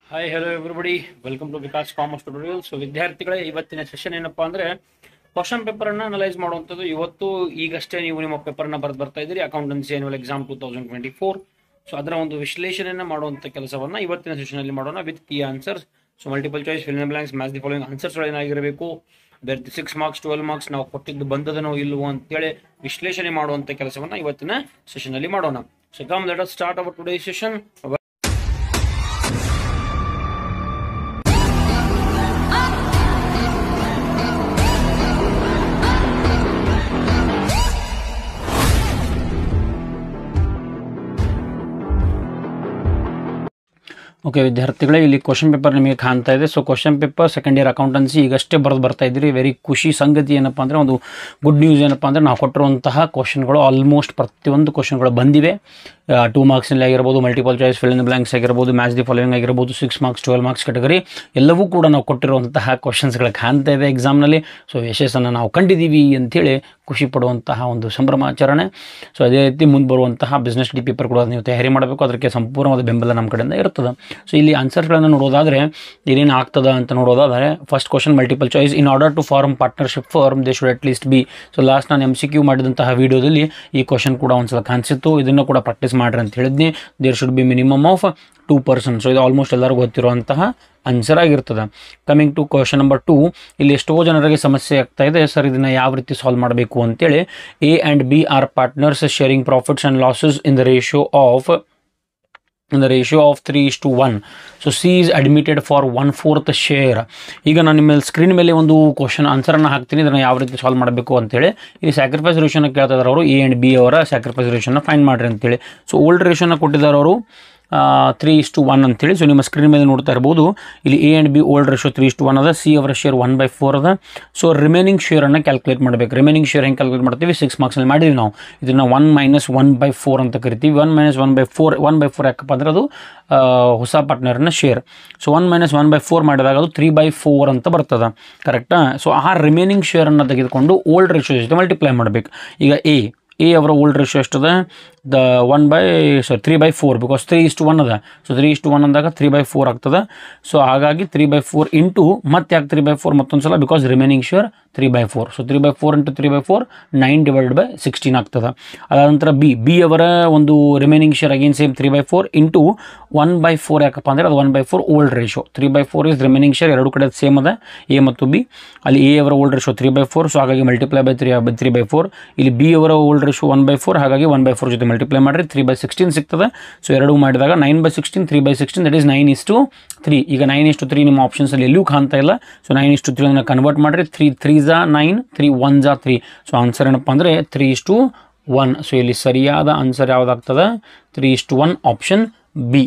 Hi hello everybody, welcome to Vikas commerce tutorial. So ವಿದ್ಯಾರ್ಥಿಗಳೇ, ಇವತ್ತಿನ session ಏನಪ್ಪಾ ಅಂದ್ರೆ ಕ್ವಶನ್ ಪೇಪರ್ ಅನ್ನ ಅನಲೈಸ್ ಮಾಡುವಂಥದ್ದು. ಇವತ್ತು ಈಗಷ್ಟೇ ನೀವು ನಿಮ್ಮ ಪೇಪರ್ ನ ಬರೆದು ಬರ್ತಾ ಇದ್ದೀರಿ, ಅಕೌಂಟೆನ್ಸಿ ಆನ್ಯುವಲ್ ಎಕ್ಸಾಮ್ 2024. ಸೊ ಅದರ ಒಂದು ವಿಶ್ಲೇಷಣೆಯನ್ನ ಮಾಡುವಂತ ಕೆಲಸವನ್ನ ಇವತ್ತಿನ ಸೆಷನ್ ಅಲ್ಲಿ ಮಾಡೋಣ with key answers. So multiple choice, fill in blanks, match the following answers ಏನಾಗಿರಬೇಕು, ಬೇರೆ 6 ಮಾರ್ಕ್ಸ್ 12 ಮಾರ್ಕ್ಸ್ ನಾವು ಕೊಟ್ಟಿದ್ದು ಬಂದದನೋ ಇಲ್ವೋ ಅಂತೇಳಿ ವಿಶ್ಲೇಷಣೆ ಮಾಡುವಂತ ಕೆಲಸವನ್ನ ಇವತ್ತಿನ ಸೆಷನ್ ಅಲ್ಲಿ ಮಾಡೋಣ. So come let us start our today session. Okay ವಿದ್ಯಾರ್ಥಿಗಳೇ, ಇಲ್ಲಿ ಕ್ವಶನ್ ಪೇಪರ್ ನಿಮಗೆ ಕಾಣ್ತಾ ಇದೆ. So question paper second year accountancy ಈಗಷ್ಟೇ ಬರೆದು ಬರ್ತಾ ಇದ್ದೀರಿ. ವೆರಿ ಖುಷಿ ಸಂಗತಿ ಏನಪ್ಪ ಅಂದರೆ, ಒಂದು ಗುಡ್ ನ್ಯೂಸ್ ಏನಪ್ಪ ಅಂದರೆ, ನಾವು ಕೊಟ್ಟಿರುವಂತಹ ಕ್ವಶನ್ಗಳು ಆಲ್ಮೋಸ್ಟ್ ಪ್ರತಿಯೊಂದು ಕ್ವಶನ್ಗಳು ಬಂದಿವೆ. 2 ಮಾರ್ಕ್ಸ್ನಲ್ಲಿ ಆಗಿರ್ಬೋದು, multiple choice, fill in blanks ಆಗಿರ್ಬೋದು, ಮ್ಯಾಚ್ ದಿ ಫಾಲೋಯಿಂಗ್ ಆಗಿರ್ಬೋದು, 6 ಮಾರ್ಕ್ಸ್ 12 ಮಾರ್ಕ್ಸ್ ಕ್ಯಾಟಗರಿ ಎಲ್ಲವೂ ಕೂಡ ನಾವು ಕೊಟ್ಟಿರುವಂತಹ ಕ್ವಶನ್ಸ್ಗಳು ಕಾಣ್ತಾ ಇದೆ ಎಕ್ಸಾಮ್ನಲ್ಲಿ. ಸೊ ಯಶಸ್ಸನ್ನು ನಾವು ಕಂಡಿದ್ದೀವಿ ಅಂಥೇಳಿ ಖುಷಿ ಪಡುವಂತಹ ಒಂದು ಸಂಭ್ರಮಾಚರಣೆ. ಸೊ ಅದೇ ರೀತಿ ಮುಂದೆ ಬರುವಂತಹ ಬಿಸ್ನೆಸ್ ಡಿ ಪೇಪರ್ ಕೂಡ ನೀವು ತಯಾರಿ ಮಾಡಬೇಕು, ಅದಕ್ಕೆ ಸಂಪೂರ್ಣವಾದ ಬೆಂಬಲ ನಮ್ಮ ಕಡೆಯಿಂದ ಇರ್ತದೆ. ಸೊ ಇಲ್ಲಿ ಆನ್ಸರ್ಸ್ಗಳನ್ನು ನೋಡೋದಾದರೆ ಏನೇನು ಆಗ್ತದೆ ಅಂತ ನೋಡೋದಾದರೆ, first question multiple choice. In order to form partnership firm they should at least be. So last ನಾನು MCQ ಮಾಡಿದಂತಹ ವಿಡಿಯೋದಲ್ಲಿ ಈ ಕ್ವಶನ್ ಕೂಡ ಒಂದ್ಸಲ ಕಾಣಿಸಿತ್ತು, ಇದನ್ನು ಕೂಡ ಪ್ರಾಕ್ಟೀಸ್ ಮಾಡ್ರಿ ಅಂತ ಹೇಳಿದ್ನಿ. There should be minimum of 2%. So ಇದು ಆಲ್ಮೋಸ್ಟ್ ಎಲ್ಲರಿಗೂ ಗೊತ್ತಿರುವಂತಹ ಆನ್ಸರ್ ಆಗಿರ್ತದೆ. ಕಮಿಂಗ್ ಟು ಕ್ವಶನ್ ನಂಬರ್ 2, ಇಲ್ಲಿ ಎಷ್ಟೋ ಜನರಿಗೆ ಸಮಸ್ಯೆ ಆಗ್ತಾ ಇದೆ, ಸರ್ ಇದನ್ನು ಯಾವ ರೀತಿ ಸಾಲ್ವ್ ಮಾಡಬೇಕು ಅಂತೇಳಿ. A and B are partners sharing profits and losses in the ratio of 3:1. So C is admitted for 1/4 share. ಈಗ ನಾನು ನಿಮ್ಮ ಸ್ಕ್ರೀನ್ ಮೇಲೆ ಒಂದು ಕ್ವಶನ್ ಆನ್ಸರನ್ನು ಹಾಕ್ತೀನಿ, ಇದನ್ನು ಯಾವ ರೀತಿ ಸಾಲ್ವ್ ಮಾಡಬೇಕು ಅಂತೇಳಿ. ಇಲ್ಲಿ ಸ್ಯಾಕ್ರಿಫೈಸ್ ರೇಷಿಯೋನ ಕೇಳ್ತಾ ಇದ್ದಾರೆ ಅವರು. A and B ಅವರ ಸ್ಯಾಕ್ರಿಫೈಸ್ ರೇಷಿಯೋನ ಫೈಂಡ್ ಮಾಡಿರಿ ಅಂತೇಳಿ. ಸೊ ಓಲ್ಡ್ ರೇಷಿಯೋನ ಕೊಟ್ಟಿದ್ದಾರೆ ಅವರು 3:1 ಅಂತೇಳಿ. ಸೊ ನಿಮ್ಮ ಸ್ಕ್ರೀನ್ ಮೇಲೆ ನೋಡ್ತಾ ಇರ್ಬೋದು, ಇಲ್ಲಿ A and B old ratio 3:1 ಅದ, C ಅವರ ಶೇರ್ 1/4 ಅದ. ಸೊ ರಿಮೈನಿಂಗ್ ಶೇರನ್ನು ಕ್ಯಾಲ್ಕುಲೇಟ್ ಮಾಡಬೇಕು. ರಿಮೈನಿಂಗ್ ಶೇರ್ ಹೆಂಗೆ ಕ್ಯಾಲ್ಕುಲೇಟ್ ಮಾಡ್ತೀವಿ, 6 ಮಾರ್ಕ್ಸ್ನಲ್ಲಿ ಮಾಡಿದ್ವಿ ನಾವು. ಇದನ್ನು 1 - 1/4 ಅಂತ ಕರಿತೀವಿ. 1 - 1/4 ಯಾಕಪ್ಪ ಅಂದರೆ ಅದು ಹೊಸ ಪಾರ್ಟ್ನರ್ನ ಶೇರ್. ಸೊ 1 - 1/4 ಮಾಡಿದಾಗ ಅದು 3/4 ಅಂತ ಬರ್ತದೆ, ಕರೆಕ್ಟಾ? ಸೊ ಆ ರಿಮೈನಿಂಗ್ ಶೇರನ್ನು ತೆಗೆದುಕೊಂಡು ಓಲ್ಡ್ ರೇಷಿಯೋ ಜೊತೆ ಮಲ್ಟಿಪ್ಲೈ ಮಾಡಬೇಕು. ಈಗ ಎ ಅವರ ಓಲ್ಡ್ ರೇಷಿಯೋ ಎಷ್ಟದ, 3/4, ಬಿಕಾಸ್ 3:1 ಅದ. ಸೊ 3:1 ಅಂದಾಗ 3/4 ಆಗ್ತದೆ. ಸೊ ಹಾಗಾಗಿ 3/4 ಇಂಟು ಮತ್ತೆ ಯಾಕೆ 3/4 ಮತ್ತೊಂದು ಸಲ, because remaining share 3/4. So 3/4 into 3/4 9/16 ಆಗ್ತದೆ. ಅದಾದ ನಂತರ ಬಿ ಅವರ ಒಂದು remaining share again same 3/4 into 1/4. ಯಾಕಪ್ಪ ಅಂದರೆ ಅದು 1/4 old ratio. 3/4 is remaining share, ಎರಡು ಕಡೆ ಸೇಮ್ ಅದ, ಎ ಮತ್ತು ಬಿ. ಅಲ್ಲಿ ಎ ಅವರ ಓಲ್ಡ್ ರೇಷಿಯೋ 3/4, ಸೊ ಹಾಗಾಗಿ ಮಲ್ಟಿಪ್ಲೈ ಬೈ 3/4. ಇಲ್ಲಿ ಬಿ ಅವರ ಓಲ್ಡ್ ರೇಷಿಯೋ 1/4, ಹಾಗಾಗಿ 1/4 ಜೊತೆ ಮಲ್ಟಿಪ್ಲೈ ಮಾಡಿರಿ 3/16 ಸಿಗ್ತದೆ. ಸೊ ಎರಡು ಮಾಡಿದಾಗ 9/16, 3/16, ದಟ್ ಈಸ್ 9:3. ಈಗ 9:3 ನಿಮ್ಮ ಆಪ್ಷನ್ಸಲ್ಲಿ ಎಲ್ಲೂ ಕಾಣ್ತಾ ಇಲ್ಲ. ಸೊ 9:3 ಅದನ್ನು ಕನ್ವರ್ಟ್ ಮಾಡಿರಿ. 3 × 9, 3 × 1 = 3. ಸೊ ಆನ್ಸರ್ ಏನಪ್ಪ ಅಂದರೆ 3:1. ಸೊ ಇಲ್ಲಿ ಸರಿಯಾದ ಆನ್ಸರ್ ಯಾವುದಾಗ್ತದೆ, 3:1 option B.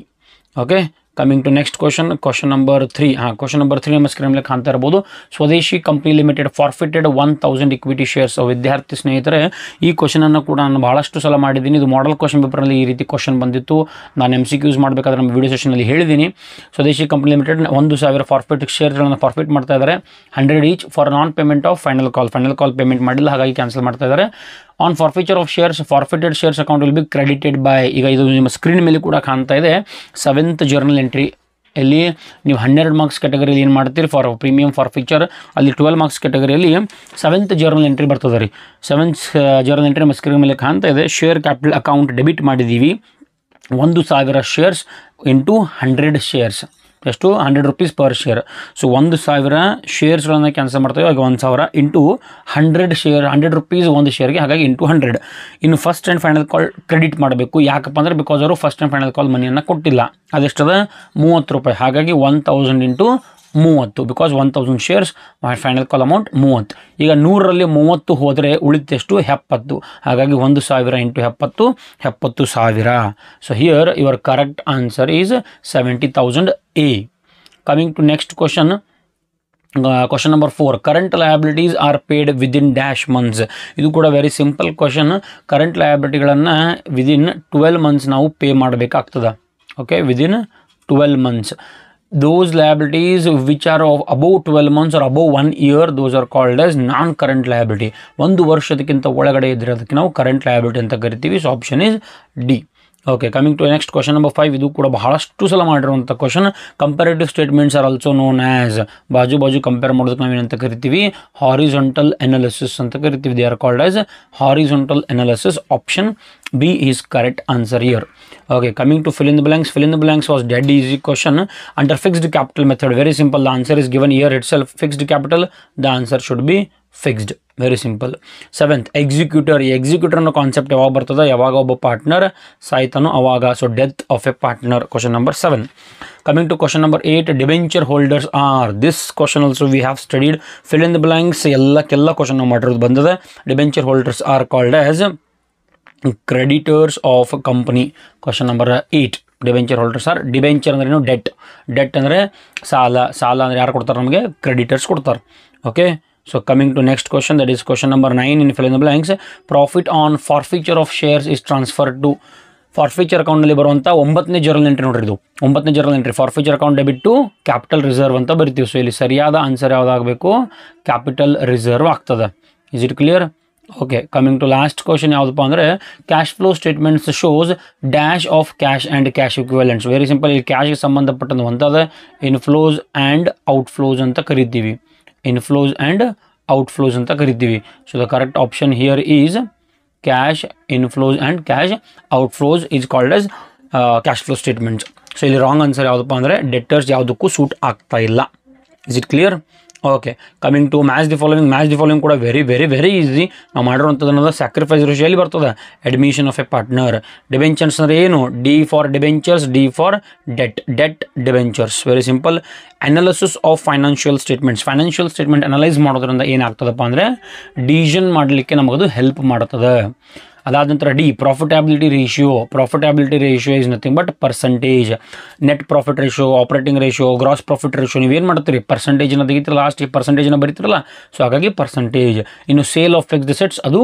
Okay, coming to next question number 3. Question number 3 ನಮ್ಮ ಸ್ಕ್ರೀನ್ ಮೇಲೆ ಕಾಣ್ತಾ ಇರ್ಬೋದು. Swadeshi company limited forfeited 1000 equity shares. ವಿದ್ಯಾರ್ಥಿ ಸ್ನೇಹಿತರೆ, ಈ ಕ್ವಶನನ್ನು ಕೂಡ ನಾನು ಭಾಳಷ್ಟು ಸಲ ಮಾಡಿದ್ದೀನಿ. ಇದು ಮಾಡೆಲ್ ಕ್ವಶನ್ ಪೇಪರಲ್ಲಿ ಈ ರೀತಿ ಕ್ವಶನ್ ಬಂದಿತ್ತು. ನಾನು MCQs ಮಾಡಬೇಕಾದ್ರೆ ನಮ್ಮ ವಿಡಿಯೋ ಸೆಷನಲ್ಲಿ ಹೇಳಿದ್ದೀನಿ. ಸ್ವದೇಶಿ ಕಂಪ್ನಿ ಲಿಮಿಟೆಡ್ 1000 ಫಾರ್ಫಿಟ್ ಶೇರ್ಗಳನ್ನು ಫಾರ್ಫಿಟ್ ಮಾಡ್ತಾ ಇದ್ದಾರೆ, 100 each for non payment of final call payment ಮಾಡಿಲ್ಲ, ಹಾಗಾಗಿ ಕ್ಯಾನ್ಸಲ್ ಮಾಡ್ತಾ ಇದ್ದಾರೆ. On forfeiture of shares, forfeited shares account will be credited by. ಈಗ ಇದು ನಿಮ್ಮ ಸ್ಕ್ರೀನ್ ಮೇಲೆ ಕೂಡ ಕಾಣ್ತಾ ಇದೆ, 7th ಜರ್ನಲ್ ಎಂಟ್ರಿ. ಇಲ್ಲಿ ನೀವು 12 ಮಾರ್ಕ್ಸ್ ಕ್ಯಾಟಗರಿಯಲ್ಲಿ ಏನು ಮಾಡ್ತೀರಿ, ಫಾರ್ ಪ್ರೀಮಿಯಂ ಫಾರ್ಫಿಚರ್. ಅಲ್ಲಿ 12 ಮಾರ್ಕ್ಸ್ ಕ್ಯಾಟಗರಿಯಲ್ಲಿ 7th ಜರ್ನಲ್ ಎಂಟ್ರಿ ಬರ್ತದೆ ರೀ. 7th ಜರ್ನಲ್ ಎಂಟ್ರಿ ನಮ್ಮ ಸ್ಕ್ರೀನ್ ಮೇಲೆ ಕಾಣ್ತಾ ಇದೆ. ಶೇರ್ ಕ್ಯಾಪಿಟಲ್ ಅಕೌಂಟ್ ಡೆಬಿಟ್ ಮಾಡಿದ್ದೀವಿ, 1000 ಶೇರ್ಸ್ ಇಂಟು 100 ಶೇರ್ಸ್. ಎಷ್ಟು, 100 ರೂಪೀಸ್ ಪರ್ ಶೇರ್. ಸೊ 1000 ಶೇರ್ಸ್ಗಳನ್ನು ಕ್ಯಾನ್ಸಲ್ ಮಾಡ್ತೇವೆ, ಹಾಗೆ 1000 ಇಂಟು 100 ಶೇರ್, 100 ರೂಪೀಸ್ ಒಂದು ಶೇರ್ಗೆ, ಹಾಗಾಗಿ ಇಂಟು 100. ಇನ್ನು first and final call credit ಮಾಡಬೇಕು. ಯಾಕಪ್ಪ ಅಂದರೆ ಬಿಕಾಸ್ ಅವರು ಫಸ್ಟ್ ಆ್ಯಂಡ್ ಫೈನಲ್ ಕಾಲ್ ಮನಿಯನ್ನು ಕೊಟ್ಟಿಲ್ಲ. ಅದೆಷ್ಟದ, 30 ರೂಪಾಯಿ. ಹಾಗಾಗಿ 1000 into 30, because 1000 shares, final call amount 30. ಈಗ 100ರಲ್ಲಿ 30 ಹೋದರೆ ಉಳಿತೆಷ್ಟು, 70. ಹಾಗಾಗಿ 1000 into 70, 70,000. So here your correct answer is 70,000 A. Coming to next question number 4. Current liabilities are paid within dash months. ಇದು ಕೂಡ very simple question. Current ಲಯಬಿಲಿಟಿಗಳನ್ನು within 12 months ನಾವು pay ಮಾಡಬೇಕಾಗ್ತದೆ. Okay, within 12 months. Those liabilities which are of above 12 months or above 1 year, those are called as non-current liability. 1 ವರ್ಷದಕ್ಕಿಂತ ಒಳಗಡೆ ಇದ್ದರೆ ಅದಕ್ಕೆ ನಾವು current liability ಅಂತ ಕರಿತೀವಿ. So option is D. Okay, coming to next question number 5. ಇದು ಕೂಡ ಬಹಳಷ್ಟು ಸಲ ಮಾಡಿರುವಂಥ question. Comparative statements are also known as, ಬಾಜು ಕಂಪೇರ್ ಮಾಡೋದಕ್ಕೆ ನಾವೇನಂತ ಕರಿತೀವಿ, ಹಾರಿಜಾಂಟಲ್ ಅನಾಲಿಸಿಸ್ ಅಂತ ಕರಿತೀವಿ. They are called as horizontal analysis. Option B is correct answer here. Okay, coming to fill in the blanks. Fill in the blanks was dead easy question under fixed capital method. Very simple. The answer is given here itself. Fixed capital. The answer should be fixed. Very simple. 7th, executor. Executor no concept yavag bartada, yavaga obba partner saitano avaga. So death of a partner. Question number 7. Coming to question number 8, debenture holders are. This question also we have studied. Fill in the blanks. Yella question no matter bandada. Debenture holders are called as creditors of a company. Question number 8. Debenture holders R. Debenture ಅಂದ್ರೆ ಏನು, debt ಅಂದರೆ ಸಾಲ ಅಂದರೆ ಯಾರು ಕೊಡ್ತಾರೆ ನಮಗೆ, creditors ಕೊಡ್ತಾರೆ. Okay, so coming to next question, that is question number 9 in fill in the blanks. Profit on forfeiture of shares is transfer to. Forfeiture ಅಕೌಂಟ್ನಲ್ಲಿ ಬರುವಂಥ 9ನೇ ಜರ್ನಲ್ ಎಂಟ್ರಿ ನೋಡ್ರಿ. ಇದು 9ನೇ journal entry. Forfeiture account debit to capital reserve ಅಂತ ಬರಿತೀವಿ. So ಇಲ್ಲಿ ಸರಿಯಾದ ಆನ್ಸರ್ ಯಾವುದಾಗಬೇಕು, ಕ್ಯಾಪಿಟಲ್ ರಿಸರ್ವ್ ಆಗ್ತದೆ. Is it clear? Okay, coming to last question ಯಾವುದಪ್ಪ ಅಂದರೆ, cash flow statements shows dash of cash and cash equivalents. Very simple. ಇಲ್ಲಿ ಕ್ಯಾಶ್ಗೆ ಸಂಬಂಧಪಟ್ಟಂತ ಒಂಥದ್ದು ಇನ್ಫ್ಲೋಸ್ ಆ್ಯಂಡ್ ಔಟ್ಫ್ಲೋಸ್ ಅಂತ ಕರಿತೀವಿ. ಇನ್ಫ್ಲೋಸ್ ಆ್ಯಂಡ್ ಔಟ್ಫ್ಲೋಸ್ ಅಂತ ಕರಿತೀವಿ. So the correct option here is cash inflows and cash outflows is called as cash flow statements. So ಇಲ್ಲಿ wrong answer ಯಾವುದಪ್ಪ ಅಂದರೆ, ಡೆಟರ್ಸ್ ಯಾವುದಕ್ಕೂ ಸೂಟ್ ಆಗ್ತಾ ಇಲ್ಲ. Is it clear? Okay, coming to match the following. Match the following ಕೂಡ very very very easy. ನಾವು ಮಾಡಿರುವಂಥದ್ದು ಅನ್ನೋದು ಸ್ಯಾಕ್ರಿಫೈಸ್ ರೇಷಿಯೋಲಿ ಬರ್ತದೆ. Admission of a partner. Debentures ಅಂದರೆ ಏನು, D for debentures, D for debt debentures. Very simple. Analysis of financial statements. Financial statement analyse ಮಾಡೋದ್ರಿಂದ ಏನಾಗ್ತದಪ್ಪ ಅಂದರೆ, ಡಿಸಿಷನ್ ಮಾಡಲಿಕ್ಕೆ ನಮಗದು ಹೆಲ್ಪ್ ಮಾಡ್ತದೆ. ಅದಾದ ನಂತರ D, profitability ratio. Profitability ratio is nothing but percentage. Net profit ratio, operating ratio, gross profit ratio ನೀವೇನು ಮಾಡ್ತೀರಿ, ಪರ್ಸೆಂಟೇಜನ್ನು ತೆಗಿತೀರಲ್ಲ, ಲಾಸ್ಟ್ ಪರ್ಸೆಂಟೇಜನ್ನು ಬರೀತಿರಲ್ಲ. ಸೊ ಹಾಗಾಗಿ ಪರ್ಸೆಂಟೇಜ್. ಇನ್ನು ಸೇಲ್ ಆಫ್ ಫಿಕ್ಸ್ಡ್ ಅಸೆಟ್ಸ್, ಅದು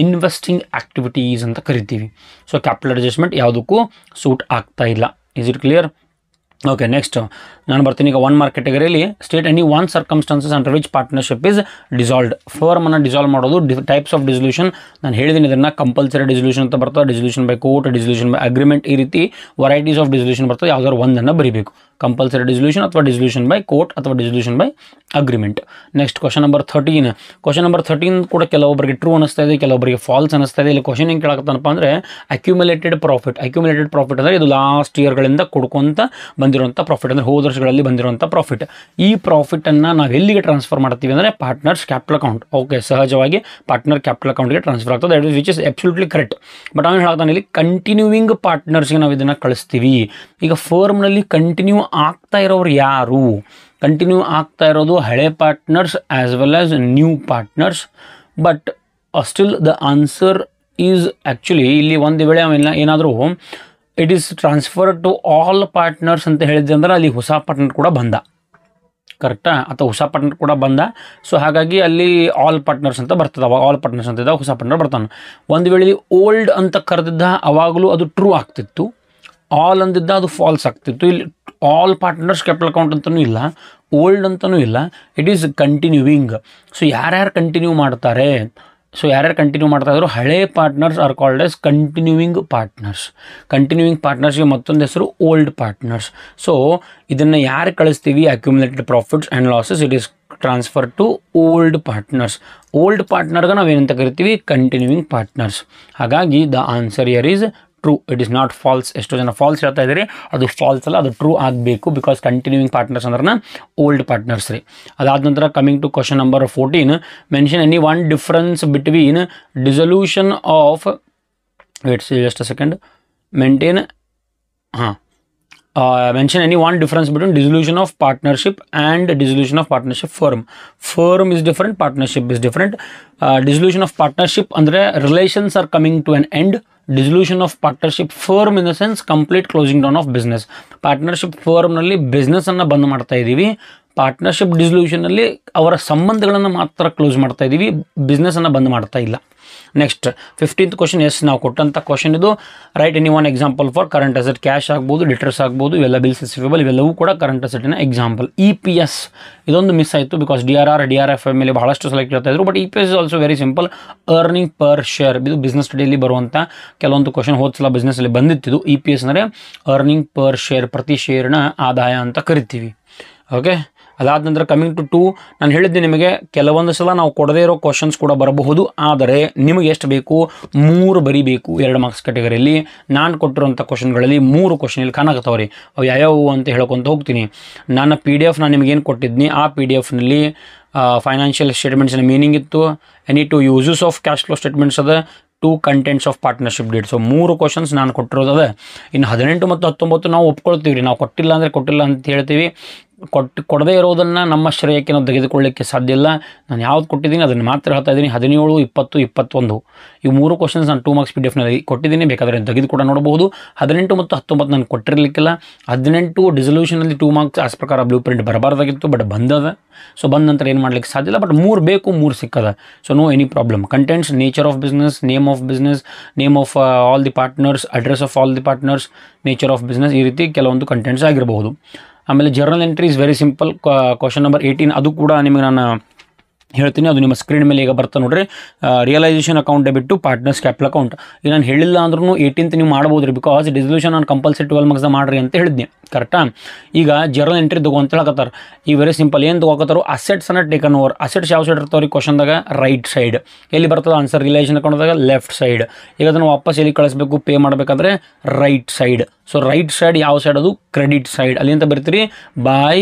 ಇನ್ವೆಸ್ಟಿಂಗ್ ಆಕ್ಟಿವಿಟೀಸ್ ಅಂತ ಕರಿತೀವಿ. ಸೊ ಕ್ಯಾಪಿಟಲ್ ಅಡ್ಜಸ್ಟ್ಮೆಂಟ್ ಯಾವುದಕ್ಕೂ ಸೂಟ್ ಆಗ್ತಾ ಇಲ್ಲ. Is it clear? Okay, next ನಾನು ಬರ್ತೀನಿ ಈಗ 1 ಮಾರ್ಕ್ ಕ್ಯಾಟಗರಿಯಲ್ಲಿ. State any one circumstances under which partnership is dissolved. ಫರ್ಮನ್ನು ಡಿಸಾಲ್ವ್ ಮಾಡೋದು. ಟೈಪ್ಸ್ ಆಫ್ ಡಿಸಲ್ಯೂಷನ್ ನಾನು ಹೇಳಿದ್ದೀನಿ. ಇದನ್ನು ಕಂಪಲ್ಸರಿ ಡಿಸಲ್ಯೂಷನ್ ಅಂತ ಬರ್ತದೆ, dissolution by court, dissolution by agreement. ಈ ರೀತಿ ವೆರೈಟೀಸ್ ಆಫ್ ಡಿಸಲ್ಯೂಷನ್ ಬರ್ತದೆ. ಯಾವ್ದಾದ್ರು ಒಂದನ್ನು ಬರೀಬೇಕು. ಕಂಪಲ್ಸರಿ ಡಿಸಲ್ಯೂಷನ್ ಅಥವಾ ಡಿಸಲ್ಯೂಷನ್ ಬೈ ಕೋರ್ಟ್ ಅಥವಾ dissolution by agreement. Next question number 13. Question number 13 ಕೂಡ ಕೆಲವೊಬ್ಬರಿಗೆ ಟ್ರೂ ಅನಿಸ್ತಾ ಇದೆ, ಕೆಲವೊಬ್ಬರಿಗೆ ಫಾಲ್ಸ್ ಅನಿಸ್ತಾ ಇದೆ. ಇಲ್ಲಿ ಕ್ವಶನ್ ಹೆಂಗೆ ಕೇಳಕತ್ತನಪ್ಪ ಅಂದರೆ, ಅಕ್ಯುಮುಲೇಟೆಡ್ ಪ್ರಾಫಿಟ್. ಅಕ್ಯುಮುಲೇಟೆಡ್ ಪ್ರಾಫಿಟ್ ಅಂದರೆ ಇದು ಲಾಸ್ಟ್ ಇಯರ್ಗಳಿಂದ ಕೊಡ್ಕೊಂತ ಬಂದಿರುವಂಥ ಪ್ರಾಫಿಟ್, ಅಂದರೆ ಹೋದ ವರ್ಷಗಳಲ್ಲಿ ಬಂದಿರುವಂಥ ಪ್ರಾಫಿಟ್. ಈ ಪ್ರಾಫಿಟನ್ನು ನಾವು ಎಲ್ಲಿಗೆ ಟ್ರಾನ್ಸ್ಫರ್ ಮಾಡ್ತೀವಿ ಅಂದರೆ, ಪಾರ್ಟ್ನರ್ಸ್ ಕ್ಯಾಪಿಟಲ್ ಅಕೌಂಟ್. ಓಕೆ, ಸಹಜವಾಗಿ ಪಾರ್ಟ್ನರ್ ಕ್ಯಾಪಿಟಲ್ ಅಕೌಂಟ್ಗೆ ಟ್ರಾನ್ಸ್ಫರ್ ಆಗ್ತದೆ. That is which is absolutely correct. But ಅವನು ಹೇಳ್ತಾನೆ ಇಲ್ಲಿ ಕಂಟಿನ್ಯೂವಿಂಗ್ ಪಾರ್ಟ್ನರ್ಸ್ಗೆ ನಾವು ಇದನ್ನು ಕಳಿಸ್ತೀವಿ. ಈಗ ಫರ್ಮ್ನಲ್ಲಿ ಕಂಟಿನ್ಯೂ ಆಗ್ತಾ ಇರೋರು ಯಾರು? ಕಂಟಿನ್ಯೂ ಆಗ್ತಾ ಇರೋದು ಹಳೆ partners as well as new partners. But still the answer is actually ಇಲ್ಲಿ ಒಂದು ವೇಳೆ ಅವೆಲ್ಲ ಏನಾದರೂ it is transfer to all partners ಅಂತ ಹೇಳಿದ್ದೆ ಅಂದ್ರೆ ಅಲ್ಲಿ ಹೊಸ ಪಾರ್ಟ್ನರ್ ಕೂಡ ಬಂದ, ಕರೆಕ್ಟಾ? ಅಥವಾ ಹೊಸ ಪಾರ್ಟ್ನರ್ ಕೂಡ ಬಂದ. ಸೊ ಹಾಗಾಗಿ ಅಲ್ಲಿ ಆಲ್ ಪಾರ್ಟ್ನರ್ಸ್ ಅಂತ ಬರ್ತದೆ. ಅವಾಗ ಆಲ್ ಪಾರ್ಟ್ನರ್ಸ್ ಅಂತಿದ್ದ, ಹೊಸ ಪಾರ್ಟ್ನರ್ ಬರ್ತಾನೆ. ಒಂದು ವೇಳೆ ಓಲ್ಡ್ ಅಂತ ಕರೆದಿದ್ದ ಅವಾಗಲೂ ಅದು ಟ್ರೂ ಆಗ್ತಿತ್ತು, ಆಲ್ ಅಂದಿದ್ದ ಅದು ಫಾಲ್ಸ್ ಆಗ್ತಿತ್ತು. ಇಲ್ಲಿ ಆಲ್ ಪಾರ್ಟ್ನರ್ಸ್ ಕ್ಯಾಪಿಟಲ್ ಅಕೌಂಟ್ ಅಂತಲೂ ಇಲ್ಲ, ಓಲ್ಡ್ ಅಂತಲೂ ಇಲ್ಲ, ಇಟ್ ಈಸ್ ಕಂಟಿನ್ಯೂವಿಂಗ್. ಸೊ ಯಾರ್ಯಾರು ಕಂಟಿನ್ಯೂ ಮಾಡ್ತಾರೆ, ಸೊ ಯಾರ್ಯಾರು ಕಂಟಿನ್ಯೂ ಮಾಡ್ತಾ ಇದ್ರು, ಹಳೆ partners are called as continuing partners. Continuing ಪಾರ್ಟ್ನರ್ಸ್ಗೆ ಮತ್ತೊಂದು ಹೆಸರು ಓಲ್ಡ್ ಪಾರ್ಟ್ನರ್ಸ್. ಸೊ ಇದನ್ನು ಯಾರು ಕಳಿಸ್ತೀವಿ, accumulated profits and losses, it is transfer to old partners. Old ಪಾರ್ಟ್ನರ್ಗೆ ನಾವೇನಂತ ಕರಿತೀವಿ, ಕಂಟಿನ್ಯೂವಿಂಗ್ ಪಾರ್ಟ್ನರ್ಸ್. ಹಾಗಾಗಿ the answer here is true, it is not false. ಎಷ್ಟೋ ಜನ ಫಾಲ್ಸ್ ಹೇಳ್ತಾ ಇದ್ದೀರಿ, ಅದು ಫಾಲ್ಸ್ ಅಲ್ಲ, ಅದು ಟ್ರೂ ಆಗಬೇಕು. ಬಿಕಾಸ್ ಕಂಟಿನ್ಯೂವಿಂಗ್ ಪಾರ್ಟ್ನರ್ಸ್ ಅಂದ್ರೆ ಓಲ್ಡ್ ಪಾರ್ಟ್ನರ್ಸ್ ರೀ. ಅದಾದ ನಂತರ coming to question number 14. Mention any one difference between dissolution of just a second maintain mention any one difference between dissolution of partnership and dissolution of partnership firm. Firm is different, partnership is different. Dissolution of partnership andre relations are coming to an end. Dissolution of partnership firm in the sense complete closing down of business. Partnership firm nalli business anna ಬಂದ್ ಮಾಡ್ತಾ ಇದೀವಿ. Partnership ಡಿಸಲ್ಯೂಷನಲ್ಲಿ ಅವರ ಸಂಬಂಧಗಳನ್ನು ಮಾತ್ರ close ಮಾಡ್ತಾ ಇದ್ದೀವಿ, ಬಿಸ್ನೆಸ್ಸನ್ನು ಬಂದ್ ಮಾಡ್ತಾ ಇಲ್ಲ. ನೆಕ್ಸ್ಟ್ 15th ಕ್ವಶನ್, ಎಸ್ ನಾವು ಕೊಟ್ಟಂಥ ಕ್ವಶನ್ ಇದು. Right any one example for current asset. Cash ಆಗ್ಬೋದು, ಡಿಟರ್ಸ್ ಆಗ್ಬೋದು, ಇವೆಲ್ಲ ಬಿಲ್ಸ್ ರಿಸೀವೇಬಲ್, ಇವೆಲ್ಲವೂ ಕೂಡ ಕರೆಂಟ್ ಅಸೆಟಿನ ಎಕ್ಸಾಂಪಲ್. EPS ಇದೊಂದು ಮಿಸ್ ಆಯಿತು ಬಿಕಾಸ್ DRF ಮೇಲೆ ಬಹಳಷ್ಟು ಸಲ ಕೇಳ್ತಾ ಇದ್ರು. But EPS is also very simple, earning per share. ಇದು ಬಿಸ್ನೆಸ್ ಸ್ಟಡಿಯಲ್ಲಿ ಬರುವಂಥ ಕೆಲವೊಂದು ಕ್ವಶನ್ ಹೋದ ಸಲ ಬಿಸ್ನೆಸ್ಸಲ್ಲಿ ಬಂದಿತ್ತು. EPS ಅಂದರೆ ಅರ್ನಿಂಗ್ ಪರ್ ಶೇರ್, ಪ್ರತಿ ಶೇರ್ನ ಆದಾಯ ಅಂತ ಕರಿತೀವಿ. ಓಕೆ, ಅದಾದ ನಂತರ ಕಮಿಂಗ್ ಟು 2, ನಾನು ಹೇಳಿದ್ದೆ ನಿಮಗೆ ಕೆಲವೊಂದು ಸಲ ನಾವು ಕೊಡದೇ ಇರೋ ಕ್ವಶನ್ಸ್ ಕೂಡ ಬರಬಹುದು, ಆದರೆ ನಿಮಗೆ ಎಷ್ಟು ಬೇಕು 3 ಬರೀಬೇಕು 2 ಮಾರ್ಕ್ಸ್ ಕ್ಯಾಟಗರಿಯಲ್ಲಿ. ನಾನು ಕೊಟ್ಟಿರೋಂಥ ಕ್ವಶನ್ಗಳಲ್ಲಿ 3 ಕ್ವಶನ್ ಇಲ್ಲಿ ಕಾಣಕತ್ತವ್ರಿ. ಅವು ಯಾವ್ಯಾವು ಅಂತ ಹೇಳ್ಕೊತ ಹೋಗ್ತೀನಿ. ನನ್ನ PDF ನಾನು ನಿಮಗೇನು ಕೊಟ್ಟಿದ್ನಿ, ಆ PDFನಲ್ಲಿ ಫೈನಾನ್ಷಿಯಲ್ ಸ್ಟೇಟ್ಮೆಂಟ್ಸಿನ ಮೀನಿಂಗ್ ಇತ್ತು, any 2 uses of cash flow statements ಅದ, 2 contents of partnership date. So 3 questions ನಾನು ಕೊಟ್ಟಿರೋದು ಅದ. ಇನ್ನು 18 ಮತ್ತು 19 ನಾವು ಒಪ್ಕೊಳ್ತೀವಿ ರೀ, ನಾವು ಕೊಟ್ಟಿಲ್ಲ ಅಂದರೆ ಕೊಟ್ಟಿಲ್ಲ ಅಂತ ಹೇಳ್ತೀವಿ. ಕೊಡದೇ ಇರೋದನ್ನು ನಮ್ಮ ಶ್ರೇಯಕ್ಕೆ ನಾವು ತೆಗೆದುಕೊಳ್ಳಿಕ್ಕೆ ಸಾಧ್ಯ ಇಲ್ಲ. ನಾನು ಯಾವ್ದು ಕೊಟ್ಟಿದ್ದೀನಿ ಅದನ್ನು ಮಾತ್ರ ಹೇಳ್ತಾ ಇದ್ದೀನಿ. 17, 20, 21 ಇವು 3 ಕ್ವಶನ್ಸ್ ನಾನು 2 ಮಾರ್ಕ್ಸ್ PDF ಕೊಟ್ಟಿದ್ದೀನಿ, ಬೇಕಾದರೆ ತೆಗೆದು ಕೂಡ ನೋಡಬಹುದು. 18 ಮತ್ತು 19 ನಾನು ಕೊಟ್ಟಿರಲಿಕ್ಕಿಲ್ಲ. 18 ಡಿಸಲ್ಯೂಷನಲ್ಲಿ 2 ಮಾರ್ಕ್ಸ್ ಆಸ್ ಪ್ರಕಾರ ಬ್ಲೂ ಪ್ರಿಂಟ್ ಬರಬಾರ್ದಾಗಿತ್ತು, ಬಟ್ ಬಂದದ. ಸೊ ಬಂದ ನಂತರ ಏನು ಮಾಡ್ಲಿಕ್ಕೆ ಸಾಧ್ಯ ಇಲ್ಲ, ಬಟ್ 3 ಬೇಕು, 3 ಸಿಕ್ಕದ. So no any problem. Contents, nature of business, name of business, name of all the partners, address of all the partners, nature of business, ಈ ರೀತಿ ಕೆಲವೊಂದು ಕಂಟೆಂಟ್ಸ್ ಆಗಿರಬಹುದು. ಆಮೇಲೆ journal entry is very simple. Question number 18 ಅದು ಕೂಡ ನಿಮಗೆ ನಾನು ಹೇಳ್ತೀನಿ, ಅದು ನಿಮ್ಮ ಸ್ಕ್ರೀನ್ ಮೇಲೆ ಈಗ ಬರ್ತಾ ನೋಡ್ರಿ. Realisation account debit to partners capital account. ಈಗ ನಾನು ಹೇಳಿಲ್ಲ ಅಂದ್ರೂ 18th ನೀವು ಮಾಡ್ಬೋದು ರೀ, ಬಿಕಾಸ್ ಡಿಸಲ್ಯೂಷನ್ ನಾನು ಕಂಪಲ್ಸರಿ 12 ಮಾರ್ಕ್ಸ್ ಮಾಡ್ರಿ ಅಂತ ಹೇಳಿದ್ನಿ, ಕರೆಕ್ಟಾ. ಈಗ ಜರ್ನಲ್ ಎಂಟ್ರಿ ತಗೋ ಅಂತ ಹೇಳಕತ್ತಾರೆ. ಈ ವೆರಿ ಸಿಂಪಲ್, ಏನು ತಗೋಕತ್ತಾರೋ ಅಸೆಟ್ಸನ್ನು ಟೇಕನ್ ಓವರ್. ಅಸೆಟ್ಸ್ ಯಾವ ಸೈಡ್ ಇರ್ತಾವೆ ರೀ ಕ್ವಶನ್ದಾಗ? Right side. ಎಲ್ಲಿ ಬರ್ತದೆ ಆನ್ಸರ್? ರಿಯಲೈಸೇಷನ್ ಅಕೌಂಟ್ದಾಗ ಲೆಫ್ಟ್ ಸೈಡ್. ಈಗ ಅದನ್ನು ವಾಪಸ್ ಎಲ್ಲಿ ಕಳಿಸ್ಬೇಕು? ಪೇ ಮಾಡಬೇಕಾದ್ರೆ right side. So right side ಯಾವ ಸೈಡ್? ಅದು ಕ್ರೆಡಿಟ್ ಸೈಡ್. ಅಲ್ಲಿ ಅಂತ ಬರ್ತೀರಿ ಬೈ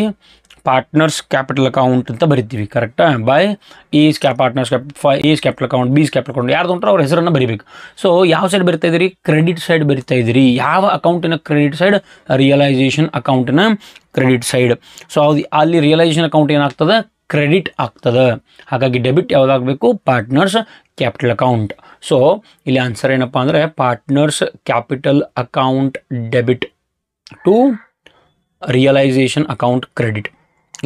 ಪಾರ್ಟ್ನರ್ಸ್ ಕ್ಯಾಪಿಟಲ್ ಅಕೌಂಟ್ ಅಂತ ಬರಿತೀವಿ, ಕರೆಕ್ಟಾ. By A's partners A's capital account, B's capital account, ಯಾರ್ದು ಉಂಟ್ರೆ ಅವ್ರ ಹೆಸರನ್ನು ಬರಿಬೇಕು. ಸೊ ಯಾವ ಸೈಡ್ ಬರಿತಾ ಇದ್ದೀರಿ? ಕ್ರೆಡಿಟ್ ಸೈಡ್ ಬರಿತಾ ಇದ್ದೀರಿ. ಯಾವ ಅಕೌಂಟಿನ ಕ್ರೆಡಿಟ್ ಸೈಡ್? ರಿಯಲೈಸೇಷನ್ ಅಕೌಂಟಿನ ಕ್ರೆಡಿಟ್ ಸೈಡ್. ಸೊ ಅಲ್ಲಿ ರಿಯಲೈಸೇಷನ್ ಅಕೌಂಟ್ ಏನಾಗ್ತದೆ? ಕ್ರೆಡಿಟ್ ಆಗ್ತದೆ. ಹಾಗಾಗಿ ಡೆಬಿಟ್ ಯಾವುದಾಗಬೇಕು? Partners capital account. ಸೊ ಇಲ್ಲಿ ಆನ್ಸರ್ ಏನಪ್ಪ ಅಂದರೆ partners capital account debit to realisation account credit.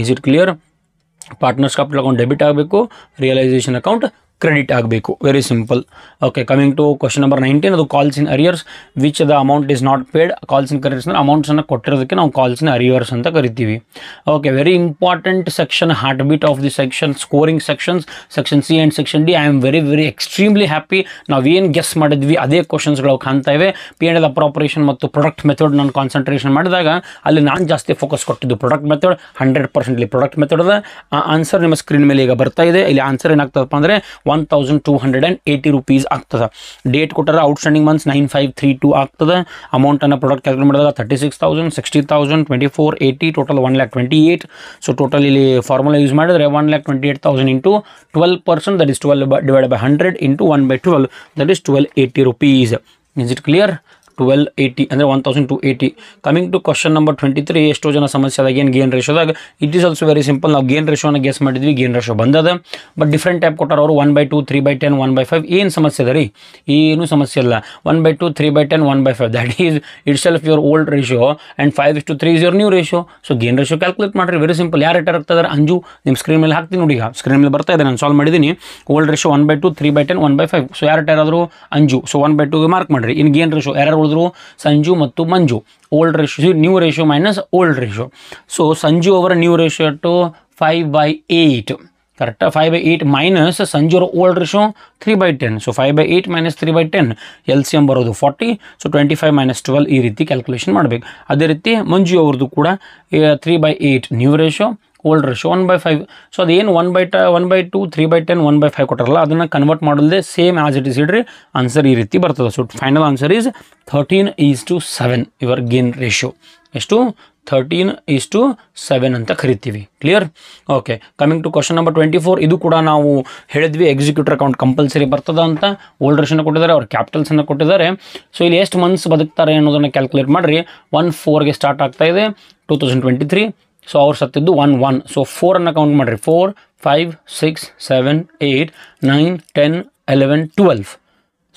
Is it clear? Partners capital account debit ಆಗಬೇಕು, ರಿಯಲೈಸೇಷನ್ ಅಕೌಂಟ್ ಕ್ರೆಡಿಟ್ ಆಗಬೇಕು. Very simple. Okay, coming to question number 19, ಅದು calls in arrears which the amount is not paid. Calls in arrears ಅಂದರೆ ಅಮೌಂಟ್ಸನ್ನು ಕೊಟ್ಟಿರೋದಕ್ಕೆ ನಾವು calls in arrears ಅಂತ ಕರಿತೀವಿ. Okay, very important section, heart beat of the section, scoring sections, section C and section D. I am very extremely happy. ನಾವೇನು guess ಮಾಡಿದ್ವಿ ಅದೇ ಕ್ವಶನ್ಸ್ಗಳು ಕಾಣ್ತಾ ಇವೆ. P&L ಅಪ್ರಾಪರೇಷನ್ ಮತ್ತು ಪ್ರೊಡಕ್ಟ್ ಮೆಥಡ್ ನಾನು ಕಾನ್ಸಂಟ್ರೇಷನ್ ಮಾಡಿದಾಗ ಅಲ್ಲಿ ನಾನು ಜಾಸ್ತಿ ಫೋಕಸ್ ಕೊಟ್ಟಿದ್ದು ಪ್ರೊಡಕ್ಟ್ ಮೆಥಡ್. 100% ಇಲ್ಲಿ ಪ್ರೊಡಕ್ಟ್ ಮೆಥಡ್ ಅದ. ಆ ಆನ್ಸರ್ ನಿಮ್ಮ ಸ್ಕ್ರೀನ್ ಮೇಲೆ ಈಗ ಬರ್ತಾ ಇದೆ. ಇಲ್ಲಿ ಆನ್ಸರ್ ಏನಾಗ್ತದಪ್ಪ ಅಂದರೆ 1280 ರೂಪೀಸ್ ಆಗ್ತದೆ. ಡೇಟ್ ಕೊಟ್ಟರೆ ಔಟ್ಸ್ಟ್ಯಾಂಡಿಂಗ್ ಮಂತ್ಸ್ 9532 ಆಗ್ತದೆ. ಅಮೌಂಟನ್ನು ಪ್ರಾಡಕ್ಟ್ ಕ್ಯಾಲ್ಕುಲೇಟ್ ಮಾಡಿದಾಗ 36,000, 60,000, 2480, ಟೋಟಲ್ 1,28,000. ಸೊ ಟೋಟಲ್ ಇಲ್ಲಿ ಫಾರ್ಮುಲಾ ಯೂಸ್ ಮಾಡಿದರೆ 1,28,000 into 12%, that is 12 divide by 100 into 1/12, that is 1280 rupees. Is it clear? 1280 ಅಂದರೆ 1280. ಕಮಿಂಗ್ ಟು ಕ್ವಶನ್ ನಂಬರ್ 23, ಎಷ್ಟೋ ಜನ ಸಮಸ್ಯೆ ಆದಾಗ ಏನು ಗೇನ್ ರೇಷೋದಾಗ it is also very simple. ನಾವು ಗೇನ್ ರೇಷೋನ ಗೆಸ್ ಮಾಡಿದ್ವಿ, ಗೇನ್ ರೇಷೋ ಬಂದದ. ಬಟ್ ಡಿಫ್ರೆಂಟ್ ಟೈಪ್ ಕೊಟ್ಟಾರ ಅವರು. 1/2, 3/10, 1/5. ಏನು ಸಮಸ್ಯೆ ಅದ ರೀ? ಏನೂ ಸಮಸ್ಯೆ ಇಲ್ಲ. 1/2, 3/10, 1/5 that is itself your old ratio and 5:3 is your new ratio. So gain ratio calculate ಮಾಡಿರಿ. Very simple. ಯಾರು ರಿಟರ್ ಆಗ್ತದಾರೆ? ಅಂಜು. ನಿಮ್ಮ ಸ್ಕ್ರೀನ್ ಮೇಲೆ ಹಾಕ್ತೀನಿ ನೋಡಿ. ಈಗ ಸ್ಕ್ರೀನ್ ಮೇಲೆ ಬರ್ತಾ ಇದೆ, ನಾನು ಸಾಲ್ವ್ ಮಾಡಿದ್ದೀನಿ. Old ratio 1/2, 3/10, 1/5. ಸೊ ಯಾರು ರಿಟರ್ ಆದರೂ? ಅಂಜು. ಸೊ 1/2 ಮಾರ್ಕ್ ಮಾಡಿರಿ. ಇನ್ನು ಗೇನ್ ರೇಷೋ ಯಾರು ಉಳಿದ್ರು? ಸಂಜು ಮತ್ತು Manju. Old ratio, new ratio minus old ratio. So Sanju ಅವರ ನ್ಯೂ ರೇಷೋ ಟು 5/8, ಕರೆಕ್ಟಾ. 5/8 ಮೈನಸ್ ಸಂಜು ಅವರ old ratio 3/10. So 5/8 minus 3/10 LCM ಬರೋದು 40. ಸೊ 25 ಮೈನಸ್ 12 ಈ ರೀತಿ ಕ್ಯಾಲ್ಕುಲೇಷನ್ ಮಾಡಬೇಕು. ಅದೇ ರೀತಿ ಮಂಜು ಅವ್ರದ್ದು ಕೂಡ 3/8 new ratio, old ratio 1/5. So ಅದೇನು 1/2, 3/10, 1/5 ಕೊಟ್ಟಾರಲ್ಲ, ಅದನ್ನು ಕನ್ವರ್ಟ್ ಮಾಡಲ್ದೆ ಸೇಮ್ ಆಸ್ ಇಟ್ ಇಸ್ ಇಡ್ರಿ. ಆನ್ಸರ್ ಈ ರೀತಿ ಬರ್ತದೆ. So final answer is 13:7 your gain ratio. ಎಷ್ಟು? 13:7 ಅಂತ ಕರಿತೀವಿ. Clear? Okay, coming to question number 24, ಇದು ಕೂಡ ನಾವು ಹೇಳಿದ್ವಿ ಎಕ್ಸಿಕ್ಯೂಟರ್ ಅಕೌಂಟ್ ಕಂಪಲ್ಸರಿ ಬರ್ತದ ಅಂತ. ಓಲ್ಡ್ ರೇಷನ್ನ ಕೊಟ್ಟಿದ್ದಾರೆ, ಅವ್ರ ಕ್ಯಾಪಿಟಲ್ಸನ್ನು ಕೊಟ್ಟಿದ್ದಾರೆ. ಸೊ ಇಲ್ಲಿ ಎಷ್ಟು ಮಂತ್ಸ್ ಬದುಕ್ತಾರೆ ಅನ್ನೋದನ್ನು ಕ್ಯಾಲ್ಕುಲೇಟ್ ಮಾಡಿರಿ. 1/4ಗೆ ಸ್ಟಾರ್ಟ್ ಆಗ್ತಾ ಇದೆ 2023. ಸೊ ಅವ್ರು ಸತ್ತಿದ್ದು 1/1. ಸೊ 4 ಕೌಂಟ್ ಮಾಡಿರಿ. 4, 5, 6, 7, 8, 9, 10, 11, 12.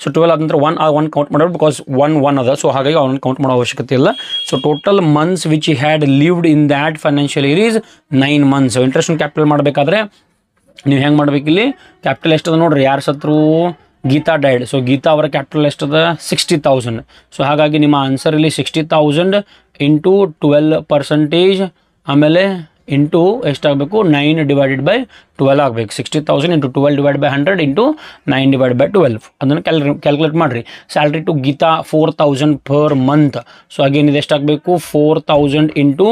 ಸೊ 12 ಆದ ನಂತರ ಒನ್ ಕೌಂಟ್ ಮಾಡೋದು ಬಿಕಾಸ್ ಒನ್ ಅದ. ಸೊ ಹಾಗಾಗಿ ಅವನ್ನ ಕೌಂಟ್ ಮಾಡೋ ಅವಶ್ಯಕತೆ ಇಲ್ಲ. So total months which he had lived in that financial year is 9 months. Interest on capital ಮಾಡಬೇಕಾದ್ರೆ ನೀವು ಹೆಂಗೆ ಮಾಡ್ಬೇಕು, ಇಲ್ಲಿ ಕ್ಯಾಪಿಟಲ್ ಎಷ್ಟದ ನೋಡ್ರಿ, ಯಾರು ಸತ್ರು, ಗೀತಾ ಡೈಡ್. ಸೊ ಗೀತಾ ಅವರ ಕ್ಯಾಪಿಟಲ್ ಎಷ್ಟದ 60,000. ಸೊ ಹಾಗಾಗಿ ನಿಮ್ಮ ಆನ್ಸರ್ ಇಲ್ಲಿ 60,000 ಇಂಟು 12%, ಆಮೇಲೆ ಇಂಟು ಎಷ್ಟಾಗಬೇಕು, 9 ಡಿವೈಡೆಡ್ ಬೈ 12 ಆಗಬೇಕು. 60,000 into 12 divide by 100 into 9 divide by 12. ಅದನ್ನು ಕ್ಯಾಲ್ಕುಲೇಟ್ ಮಾಡಿರಿ. Salary to Geeta 4,000 per month. So again ಇದು ಎಷ್ಟಾಗಬೇಕು, 4,000 ಇಂಟು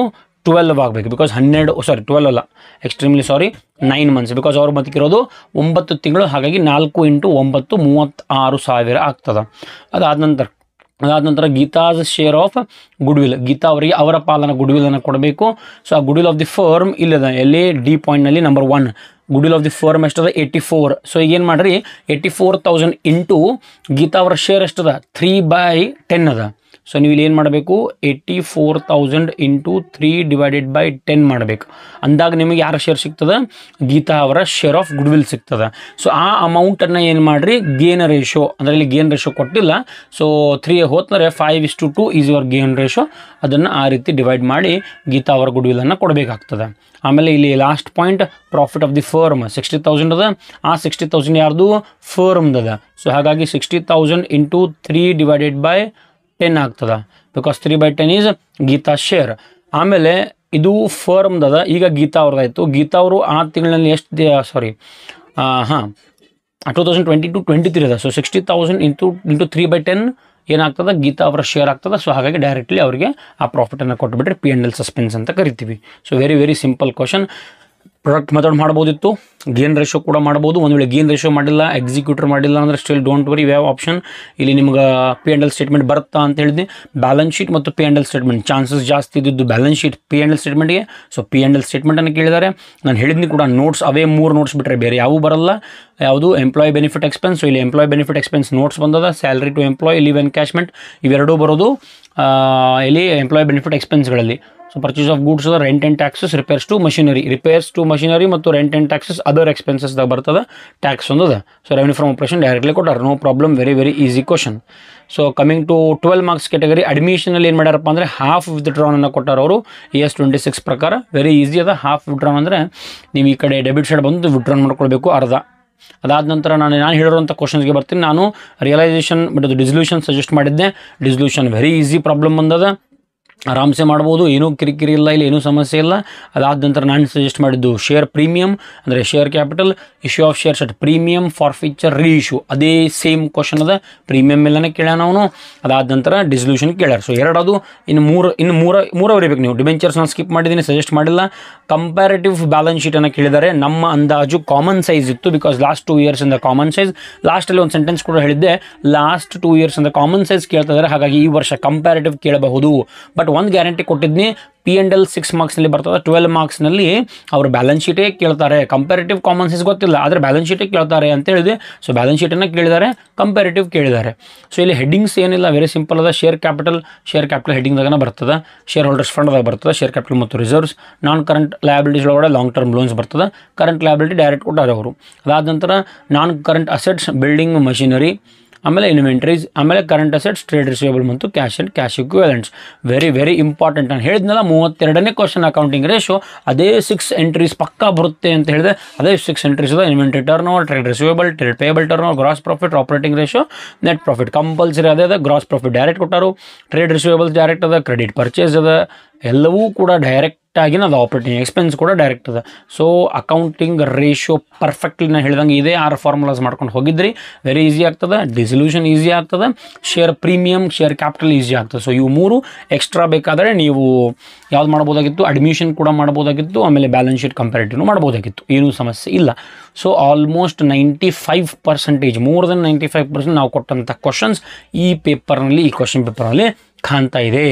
12 ಆಗಬೇಕು. ಬಿಕಾಸ್ 12 ಅಲ್ಲ, ಎಕ್ಸ್ಟ್ರೀಮ್ಲಿ ಸಾರಿ, 9 ಮಂತ್ಸ್. ಬಿಕಾಸ್ ಅವ್ರು ಬದುಕಿರೋದು 9 ತಿಂಗಳು, ಹಾಗಾಗಿ 4 ಇಂಟು 9 36,000 ಆಗ್ತದೆ. ಅದಾದ ನಂತರ Geeta's share of goodwill, Geeta ಅವರಿಗೆ ಅವರ ಪಾಲನ ಗುಡ್ವಿಲನ್ನು ಕೊಡಬೇಕು. ಸೊ ಆ ಗುಡ್ವಿಲ್ ಆಫ್ ದಿ ಫರ್ಮ್ ಇಲ್ಲದ ಎಲ್ಲಿ ಡಿ ಪಾಯಿಂಟ್ನಲ್ಲಿ number 1 goodwill of the firm ಎಷ್ಟದ 84. ಸೊ ಈಗೇನು ಮಾಡಿರಿ, 84,000 ಇಂಟು ಗೀತಾ ಅವರ ಶೇರ್ ಎಷ್ಟದ 3/10 ಅದ. ಸೊ ನೀವು ಇಲ್ಲಿ ಏನು ಮಾಡಬೇಕು, 84,000 ಇಂಟು 3 ಡಿವೈಡೆಡ್ ಬೈ 10 ಮಾಡಬೇಕು. ಅಂದಾಗ ನಿಮಗೆ ಯಾರ ಶೇರ್ ಸಿಗ್ತದೆ, ಗೀತಾ ಅವರ ಶೇರ್ ಆಫ್ ಗುಡ್ವಿಲ್ ಸಿಗ್ತದೆ. ಸೊ ಆ ಅಮೌಂಟನ್ನು ಏನು ಮಾಡಿರಿ, ಗೇನ್ ರೇಷೋ, ಅಂದರೆ ಇಲ್ಲಿ ಗೇನ್ ರೇಷೋ ಕೊಟ್ಟಿಲ್ಲ. So 3 ಹೋತ್ನರೆ 5:2 is your gain ratio. ಅದನ್ನು ಆ ರೀತಿ ಡಿವೈಡ್ ಮಾಡಿ ಗೀತಾ ಅವರ ಗುಡ್ವಿಲನ್ನು ಕೊಡಬೇಕಾಗ್ತದೆ. ಆಮೇಲೆ ಇಲ್ಲಿ last point, profit of the firm 60,000 ಅದ. ಆ 60,000 ಯಾರ್ದು, ಫರ್ಮ್ದದ. ಸೊ ಹಾಗಾಗಿ 60,000 ಇಂಟು 3 ಡಿವೈಡೆಡ್ ಬೈ 10 ಆಗ್ತದೆ. Because 3/10 is Geeta share. ಆಮೇಲೆ ಇದು ಫರ್ಮ್ದದ. ಈಗ ಗೀತಾ ಅವ್ರದ್ದಾಯಿತು. ಗೀತಾ ಅವರು ಆ ತಿಂಗಳಲ್ಲಿ ಎಷ್ಟು 2022-23 ಅದ. ಸೊ 60,000 ಇಂಟು 3/10 ಏನಾಗ್ತದೆ, ಗೀತಾ ಅವರ ಶೇರ್ ಆಗ್ತದೆ. ಸೊ ಹಾಗಾಗಿ ಡೈರೆಕ್ಟ್ಲಿ ಅವರಿಗೆ ಆ ಪ್ರಾಫಿಟನ್ನು ಕೊಟ್ಟುಬಿಟ್ರೆ P&L ಸಸ್ಪೆನ್ಸ್ ಅಂತ ಕರಿತೀವಿ. So very simple question. Product method ಮಾಡ್ಬೋದಿತ್ತು, ಗೇನ್ ರೇಷೋ ಕೂಡ ಮಾಡ್ಬೋದು. ಒಂದು ವೇಳೆ ಗೇನ್ ರೇಷೋ ಮಾಡಿಲ್ಲ, ಎಕ್ಸಿಕ್ಯೂಟರ್ ಮಾಡಿಲ್ಲ ಅಂದರೆ ಸ್ಟಿಲ್ ಡೋಂಟ್ ವರಿ, ವ್ಯಾವ್ ಆಪ್ಷನ್. ಇಲ್ಲಿ ನಿಮ್ಗೆ P&L ಸ್ಟೇಟ್ಮೆಂಟ್ ಬರುತ್ತಾ ಅಂತ ಹೇಳಿದ್ವಿ. ಬ್ಯಾಲೆನ್ಸ್ ಶೀಟ್ ಮತ್ತು P&L ಸ್ಟೇಟ್ಮೆಂಟ್ ಚಾನ್ಸಸ್ ಜಾಸ್ತಿ ಇದ್ದಿದ್ದು balance sheet P&L ಸ್ಟೇಟ್ಮೆಂಟ್ಗೆ. So P&L ಸ್ಟೇಟ್ಮೆಂಟನ್ನು ಕೇಳಿದ್ದಾರೆ. ನಾನು ಹೇಳಿದ್ನಿ ಕೂಡ ನೋಟ್ಸ್ ಅವೇ 3 ನೋಟ್ಸ್ ಬಿಟ್ಟರೆ ಬೇರೆ ಯಾವೂ ಬರಲ್ಲ. ಯಾವುದು ಎಂಪ್ಲಾಯ್ ಬೆನಿಫಿಟ್ ಎಕ್ಸ್ಪೆನ್ಸ್. ಸೊ ಇಲ್ಲಿ ಎಂಪ್ಲಾಯ್ ಬೆನಿಫಿಟ್ ಎಕ್ಸ್ಪೆನ್ಸ್ ನೋಟ್ಸ್ ಬಂದದ. Salary to employee, leave encashment, ಇವೆರಡೂ ಬರೋದು ಇಲ್ಲಿ ಎಂಪ್ಲಾಯ್ ಬೆನಿಫಿಟ್ ಎಕ್ಸ್ಪೆನ್ಸ್ಗಳಲ್ಲಿ. ಸೊ ಪರ್ಚೇಸ್ ಆಫ್ ಗೂಡ್ಸ್ ಅದ, rent and taxes, repairs to machinery ಮತ್ತು ರೆಂಟ್ ಆ್ಯಂಡ್ ಟ್ಯಾಕ್ಸಸ್ ಅದರ್ ಎಕ್ಸ್ಪೆನ್ಸಸ್ದಾಗ ಬರ್ತದೆ. ಟ್ಯಾಕ್ಸ್ ಒಂದದ. So revenue from operation directly ಕೊಟ್ಟಾರೆ, no problem, very easy question. So coming to 12 marks category, ಅಡ್ಮಿಷನಲ್ಲಿ ಏನು ಮಾಡ್ಯಾರಪ್ಪ ಅಂದರೆ ಹಾಫ್ ವಿತ್ಡ್ರಾವನ್ನು ಕೊಟ್ಟಾರ ಅವರು ES 26 ಪ್ರಕಾರ. ವೆರಿ ಈಸಿ ಅದ. ಹಾಫ್ ವಿತ್ಡ್ರಾನ್ ಅಂದರೆ ನೀವು ಈ ಕಡೆ ಡೆಬಿಟ್ ಸೈಡ್ ಬಂದು ವಿತ್ಡ್ರಾನ್ ಮಾಡ್ಕೊಳ್ಬೇಕು ಅರ್ಧ. ಅದಾದ ನಂತರ ನಾನು ಹೇಳಿರುವಂಥ ಕ್ವಶನ್ಸ್ಗೆ ಬರ್ತೀನಿ. ನಾನು ರಿಯಲೈಸೇಷನ್ ಬಟ್ ಅದು ಡಿಸಲ್ಯೂಷನ್ ಸಜೆಸ್ಟ್ ಮಾಡಿದ್ದೆ. ಡಿಸಲ್ಯೂಷನ್ ವೆರಿ ಈಸಿ ಪ್ರಾಬ್ಲಮ್ ಬಂದದ, ಆರಾಮ್ಸೆ ಮಾಡ್ಬೋದು, ಏನೂ ಕಿರಿಕಿರಿ ಇಲ್ಲ, ಇಲ್ಲಿ ಏನೂ ಸಮಸ್ಯೆ ಇಲ್ಲ. ಅದಾದ ನಂತರ ನಾನು ಸಜೆಸ್ಟ್ ಮಾಡಿದ್ದು ಶೇರ್ ಪ್ರೀಮಿಯಮ್, ಅಂದರೆ share capital, issue of shares at premium, for future reissue, ಅದೇ ಸೇಮ್ ಕ್ವಶನ್ ಅದ. ಪ್ರೀಮಿಯಮ್ ಮೇಲೇ ಕೇಳ್ಯಾನ ಅವನು. ಅದಾದ ನಂತರ ಡಿಸಲ್ಯೂಷನ್ ಕೇಳ್ಯಾರ. ಸೊ ಎರಡದು. ಇನ್ನು ಮೂರು ಬರೀಬೇಕು ನೀವು. ಡಿಬೆಂಚರ್ಸ್ ನಾನು ಸ್ಕಿಪ್ ಮಾಡಿದ್ದೀನಿ, ಸಜೆಸ್ಟ್ ಮಾಡಿಲ್ಲ. ಕಂಪ್ಯಾರಿಟಿವ್ ಬ್ಯಾಲೆನ್ಸ್ ಶೀಟನ್ನು ಕೇಳಿದ್ದಾರೆ. ನಮ್ಮ ಅಂದಾಜು ಕಾಮನ್ ಸೈಜ್ ಇತ್ತು, ಬಿಕಾಸ್ ಲಾಸ್ಟ್ 2 ಇಯರ್ಸ್ ಇಂದ ಕಾಮನ್ ಸೈಜ್. ಲಾಸ್ಟಲ್ಲಿ ಒಂದು ಸೆಂಟೆನ್ಸ್ ಕೂಡ ಹೇಳಿದ್ದೆ, ಲಾಸ್ಟ್ 2 ಇಯರ್ಸ್ ಇಂದ ಕಾಮನ್ ಸೈಜ್ ಕೇಳ್ತಾ ಇದ್ದಾರೆ. ಹಾಗಾಗಿ ಈ ವರ್ಷ ಕಂಪ್ಯಾರಿಟಿವ್ ಕೇಳಬಹುದು. ಬಟ್ ಒಂದು ಗ್ಯಾರಂಟಿ ಕೊಟ್ಟಿದ್ನಿ, P&L 6 ಮಾರ್ಕ್ಸ್ನಲ್ಲಿ ಬರ್ತದೆ. 12 ಮಾರ್ಕ್ಸ್ನಲ್ಲಿ ಅವರು ಬ್ಯಾಲೆನ್ಸ್ ಶೀಟೇ ಕೇಳ್ತಾರೆ. ಕಂಪ್ಯಾರಿಟಿವ್ ಕಾಮನ್ ಸೈಜ್ ಗೊತ್ತಿಲ್ಲ, ಆದರೆ ಬ್ಯಾಲೆನ್ಸ್ ಶೀಟೇ ಕೇಳ್ತಾರೆ ಅಂತ ಹೇಳಿದೆ. ಸೊ ಬ್ಯಾಲೆನ್ಸ್ ಶೀಟನ್ನು ಕೇಳಿದ್ದಾರೆ, ಕಂಪ್ಯಾರಿಟಿವ್ ಕೇಳಿದ್ದಾರೆ. ಸೊ ಇಲ್ಲಿ ಹೆಡ್ಡಿಂಗ್ಸ್ ಏನಿಲ್ಲ, ವೆರಿ ಸಿಂಪಲ್ ಅದ. ಶೇರ್ ಕ್ಯಾಪಿಟಲ್ ಹೆಡ್ಡಿಂಗ್ದಾಗನ ಬರ್ತದೆ. ಶೇರ್ ಹೋಲ್ಡರ್ಸ್ ಫಂಡ್ದಾಗ ಬರ್ತದೆ. ಶೇರ್ ಕ್ಯಾಪಿಟಲ್ ಮತ್ತು ರಿಸರ್ವ್ಸ್. ನಾನ್ ಕರೆಂಟ್ ಲಯಬಿಲಿಟೀಸ್ ಒಳಗಡೆ ಲಾಂಗ್ ಟರ್ಮ್ ಲೋನ್ಸ್ ಬರ್ತದೆ. ಕರೆಂಟ್ ಲಯಬಿಲಿಟಿ ಡೈರೆಕ್ಟ್ ಕೊಟ್ಟಾರೆ ಅವರು. ಅದಾದ ನಂತರ non current assets, building machinery, ಆಮೇಲೆ ಇನ್ವೆಂಟ್ರೀಸ್, ಆಮೇಲೆ ಕರೆಂಟ್ ಅಸೆಟ್ಸ್, ಟ್ರೇಡ್ ರಿಸೀವೇಬಲ್ ಮತ್ತು cash and cash equivalents. Very important. ನಾನು ಹೇಳಿದ್ನಲ್ಲ 32ನೇ ಕ್ವಶನ್ ಅಕೌಂಟಿಂಗ್ ರೇಷೋ, ಅದೇ 6 ಎಂಟ್ರೀಸ್ ಪಕ್ಕಾ ಬರುತ್ತೆ ಅಂತ ಹೇಳಿದೆ. ಅದೇ 6 ಎಂಟ್ರೀಸ್ ಅದ. Inventory turnover, trade receivable, trade payable turnover, gross profit, operating ratio, net profit. Compulsory ಅದೇ ಅದ. ಗ್ರಾಸ್ ಪ್ರಾಫಿಟ್ ಡೈರೆಕ್ಟ್ ಕೊಟ್ಟಾರು, ಟ್ರೇಡ್ ರಿಸೀವೇಬಲ್ಸ್ ಡೈರೆಕ್ಟ್ ಅದ, ಕ್ರೆಡಿಟ್ ಪರ್ಚೇಸ್ ಅದ, ಎಲ್ಲವೂ ಕೂಡ ಡೈರೆಕ್ಟ್ ಆಗಿನ ಅದು. ಆಪರೇಟಿಂಗ್ ಎಕ್ಸ್ಪೆನ್ಸ್ ಕೂಡ ಡೈರೆಕ್ಟ್ ಅದ. ಸೊ ಅಕೌಂಟಿಂಗ್ ರೇಷಿಯೋ ಪರ್ಫೆಕ್ಟ್ಲಿ ನಾನು ಹೇಳಿದಂಗೆ ಇದೇ 6 ಫಾರ್ಮುಲಾಸ್ ಮಾಡ್ಕೊಂಡು ಹೋಗಿದ್ರಿ. ವೆರಿ ಈಸಿ ಆಗ್ತದೆ. ಡಿಸಲ್ಯೂಷನ್ ಈಸಿ ಆಗ್ತದೆ. Share premium, share capital easy ಆಗ್ತದೆ. ಸೊ ಇವು 3 ಎಕ್ಸ್ಟ್ರಾ ಬೇಕಾದರೆ ನೀವು ಯಾವ್ದು ಮಾಡ್ಬೋದಾಗಿತ್ತು, ಅಡ್ಮಿಷನ್ ಕೂಡ ಮಾಡ್ಬೋದಾಗಿತ್ತು, ಆಮೇಲೆ ಬ್ಯಾಲೆನ್ಸ್ ಶೀಟ್ ಕಂಪ್ಯಾರಿಟಿವ್ನು ಮಾಡ್ಬೋದಾಗಿತ್ತು. ಏನೂ ಸಮಸ್ಯೆ ಇಲ್ಲ. ಸೊ ಆಲ್ಮೋಸ್ಟ್ 95%, ಮೋರ್ ದೆನ್ 95% ನಾವು ಕೊಟ್ಟಂಥ ಕ್ವಶನ್ಸ್ ಈ ಪೇಪರ್ನಲ್ಲಿ, ಈ ಕ್ವಶನ್ ಪೇಪರ್ನಲ್ಲಿ ಕಾಣ್ತಾ ಇದೆ.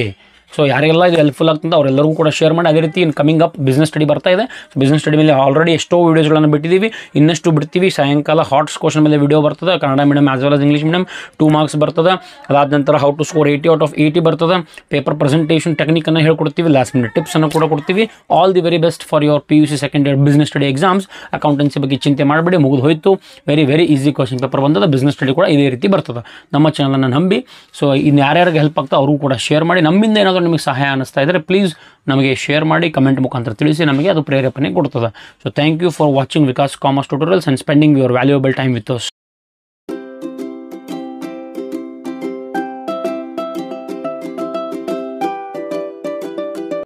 ಸೊ ಯಾರಿಗೆಲ್ಲ ಇದು ಹೆಲ್ಪ್ಫುಲ್ ಆಗ್ತದೆ ಅವರೆಲ್ಲರಿಗೂ ಕೂಡ ಶೇರ್ ಮಾಡಿ. ಅದೇ ರೀತಿ ಇನ್ನು ಕಮಿಂಗ್ ಅಪ್ ಬಿಸ್ನೆಸ್ ಸ್ಟಡಿ ಬರ್ತಾ ಇದೆ. ಸೊ ಬಿಸ್ನೆಸ್ ಸ್ಟಡಿ ಮೇಲೆ ಆಲ್ರೆಡಿ ಎಷ್ಟೋ ವೀಡಿಯೋಸ್ಗಳನ್ನು ಬಿಟ್ಟಿದ್ದೀವಿ, ಇನ್ನಷ್ಟು ಬಿಡ್ತೀವಿ. ಸಾಯಂಕಾಲ ಹಾಟ್ಸ್ ಕ್ವಶನ್ ಮೇಲೆ ವಿಡಿಯೋ ಬರ್ತದೆ, Kannada medium as well as English medium 2 marks ಬರ್ತದೆ. ಅದಾದ ನಂತರ how to score 80 out of 80 ಬರ್ತದೆ. ಪೇಪರ್ ಪ್ರೆಸೆಂಟೇಷನ್ ಟೆಕ್ನಿಕನ್ನು ಹೇಳ್ಕೊಡ್ತೀವಿ, ಲಾಸ್ಟ್ ಮಿನಿಟ್ ಟಿಪ್ಸನ್ನು ಕೂಡ ಕೊಡ್ತೀವಿ. All the very best for your PUC second year business study exams. Accountancy ಬಗ್ಗೆ ಚಿಂತೆ ಮಾಡಬೇಡಿ, ಮುಗಿದು ಹೋಯಿತು. Very very easy question paper ಬಂದದ. ಬಿಸ್ನೆಸ್ ಸ್ಟಡಿ ಕೂಡ ಇದೇ ರೀತಿ ಬರ್ತದೆ. ನಮ್ಮ ಚಾನಲನ್ನು ನಂಬಿ. ಸೊ ಇನ್ನು ಯಾರ್ಯಾರಿಗೆ ಹೆಲ್ಪ್ ಆಗ್ತದೆ ಅವರು ಕೂಡ ಶೇರ್ ಮಾಡಿ. ನಮ್ಮಿಂದ ಏನಾದರೂ ನಿಮಗೆ ಸಹಾಯ ಅನ್ನಿಸ್ತಾ ಇದ್ದರೆ ಪ್ಲೀಸ್ ನಮಗೆ ಶೇರ್ ಮಾಡಿ, ಕಮೆಂಟ್ ಮುಖಾಂತರ ತಿಳಿಸಿ, ನಮಗೆ ಅದು ಪ್ರೇರೇಪಣೆ ಕೊಡ್ತದೆ. So thank you for watching Vikas commerce tutorials and spending your valuable time with us.